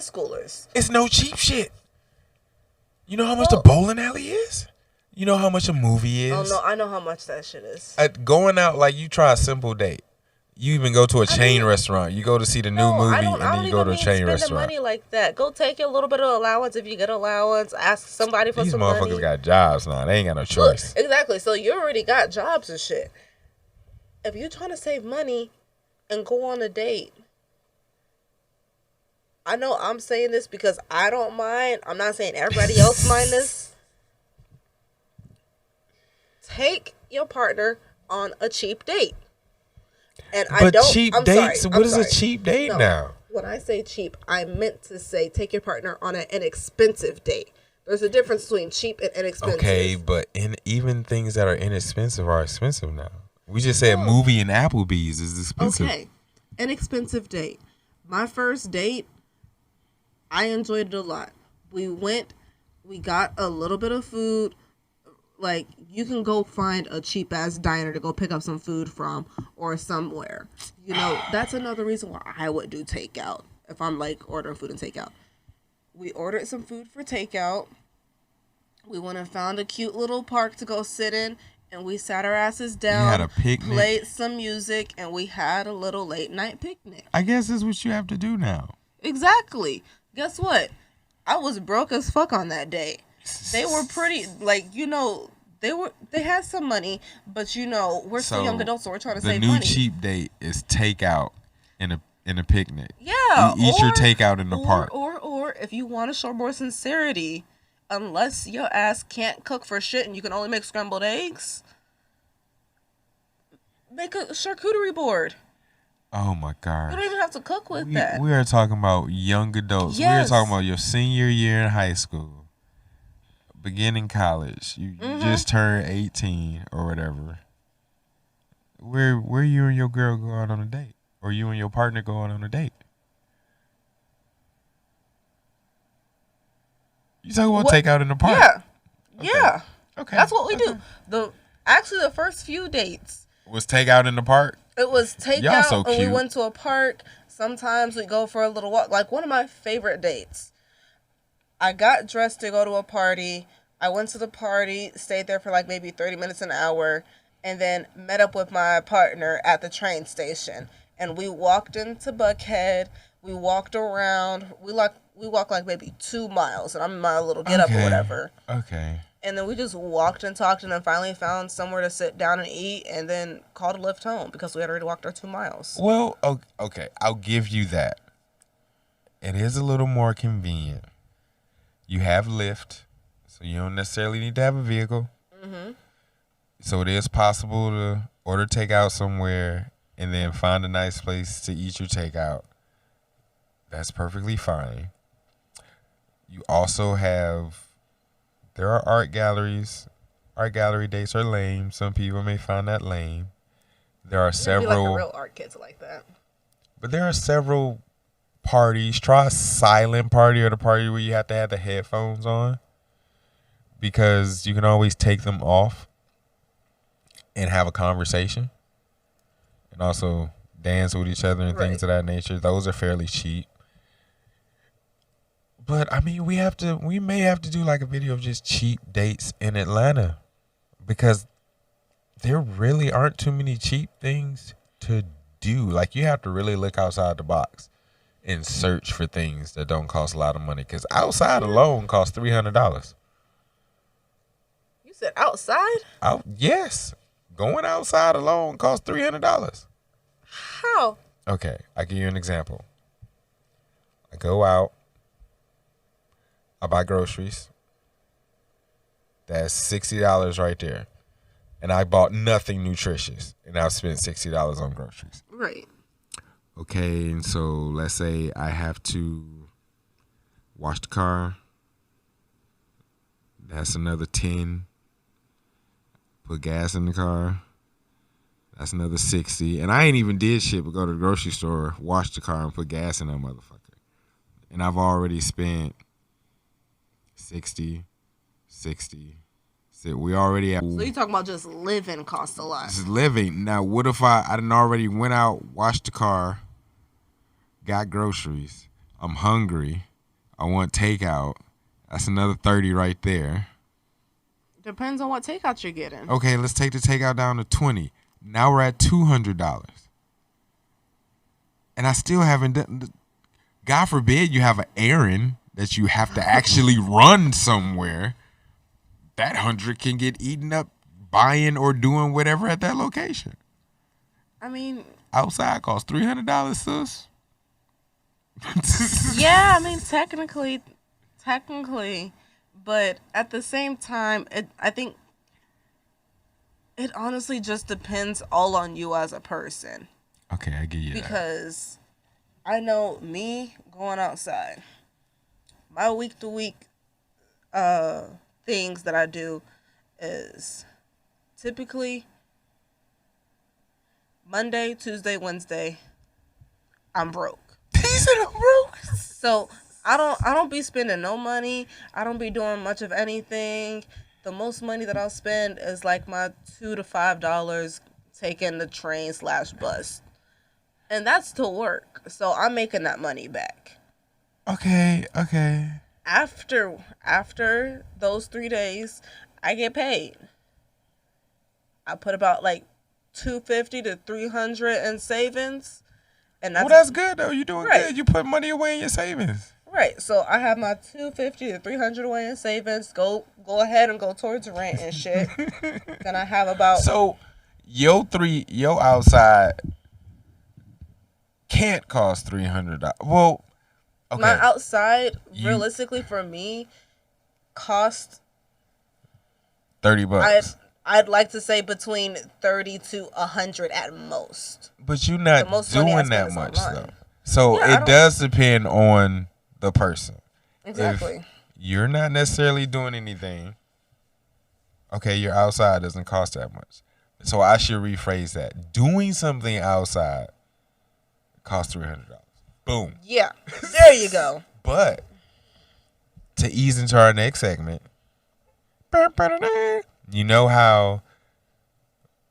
Schoolers. It's no cheap shit. You know how much the bowling alley is? You know how much a movie is? Oh, no, I know how much that shit is. Going out, like, you try a simple date. You even go to a chain restaurant. You go to see the new movie, and then you go to a chain restaurant. Spend money like that. Go take a little bit of allowance if you get allowance. Ask somebody for some money. These motherfuckers got jobs now. They ain't got no choice. Look, exactly. So you already got jobs and shit. If you're trying to save money and go on a date, I know I'm saying this because I don't mind. I'm not saying everybody else mind this. Take your partner on a cheap date. And cheap dates? What is a cheap date now? When I say cheap, I meant to say take your partner on an inexpensive date. There's a difference between cheap and inexpensive. Okay, but even things that are inexpensive are expensive now. We just said movie and Applebee's is expensive. Okay, inexpensive date. My first date, I enjoyed it a lot. We went, we got a little bit of food. Like, you can go find a cheap-ass diner to go pick up some food from or somewhere. You know, that's another reason why I would do takeout if I'm, like, ordering food and takeout. We ordered some food for takeout. We went and found a cute little park to go sit in, and we sat our asses down. You had a picnic. Played some music, and we had a little late-night picnic. I guess that's what you have to do now. Exactly. Guess what? I was broke as fuck on that day. They were pretty, like, you know, they had some money, but, you know, we're still young adults, so we're trying to save money. The new cheap date is takeout in a picnic. Yeah. Eat your takeout in the park. Or if you want to show more sincerity, unless your ass can't cook for shit and you can only make scrambled eggs, make a charcuterie board. Oh my God. You don't even have to cook with that. We are talking about young adults. Yes. We are talking about your senior year in high school, beginning college. You just turned 18 or whatever. Where you and your girl going on a date? Or you and your partner going on a date? You talking about takeout in the park? Yeah. Okay. Yeah. Okay. That's what we do. The first few dates was takeout in the park. It was takeout, Y'all so cute. And we went to a park. Sometimes we go for a little walk. Like, one of my favorite dates, I got dressed to go to a party. I went to the party, stayed there for like maybe 30 minutes, an hour, and then met up with my partner at the train station. And we walked into Buckhead. We walked around. We walked like maybe 2 miles, and I'm in my little get up or whatever. Okay. And then we just walked and talked, and then finally found somewhere to sit down and eat, and then called a lift home because we had already walked our 2 miles. Well, okay, I'll give you that. It is a little more convenient. You have Lyft, so you don't necessarily need to have a vehicle. Mm-hmm. So it is possible to order takeout somewhere and then find a nice place to eat your takeout. That's perfectly fine. You also have... There are art galleries. Art gallery dates are lame. Some people may find that lame. There are several. Like a real art kids like that. But there are several parties. Try a silent party or the party where you have to have the headphones on, because you can always take them off and have a conversation, and also dance with each other and things of that nature. Those are fairly cheap. But I mean, we may have to do like a video of just cheap dates in Atlanta, because there really aren't too many cheap things to do. Like, you have to really look outside the box and search for things that don't cost a lot of money, because outside alone costs $300. You said outside? Yes. Going outside alone costs $300. How? Okay, I'll give you an example. I go out. I buy groceries. That's $60 right there. And I bought nothing nutritious. And I've spent $60 on groceries. Right. Okay, and so let's say I have to wash the car. That's another 10. Put gas in the car. That's another 60. And I ain't even did shit but go to the grocery store, wash the car, and put gas in that motherfucker. And I've already spent 60. So we already have. So you talking about just living costs a lot. Just living. Now, what if I done already went out, washed the car, got groceries. I'm hungry. I want takeout. That's another 30 right there. Depends on what takeout you're getting. Okay, let's take the takeout down to 20. Now we're at $200. And I still haven't done. God forbid you have an errand that you have to actually run somewhere. That 100 can get eaten up buying or doing whatever at that location. I mean, outside costs $300, sis. yeah, I mean technically, but at the same time, I think it honestly just depends all on you as a person. Okay, I get you because I know me going outside, my week to week things that I do is typically Monday, Tuesday, Wednesday, I'm broke. He said I'm broke. So I don't be spending no money. I don't be doing much of anything. The most money that I'll spend is like my $2 to $5 taking the train / bus. And that's to work. So I'm making that money back. Okay. After those 3 days, I get paid. I put about like $250 to $300 in savings. And that's good though. You're doing right. good. You put money away in your savings. Right. So I have my $250 to $300 away in savings. Go ahead and go towards rent and shit. Then I have about your outside can't cost $300. Well, okay. My outside realistically for me cost $30. I'd like to say between 30 to 100 at most. But you're not doing that much though. So yeah, it does depend on the person. Exactly. If you're not necessarily doing anything, okay, your outside doesn't cost that much. So I should rephrase that. Doing something outside costs $300. Boom. Yeah. There you go. But to ease into our next segment, you know how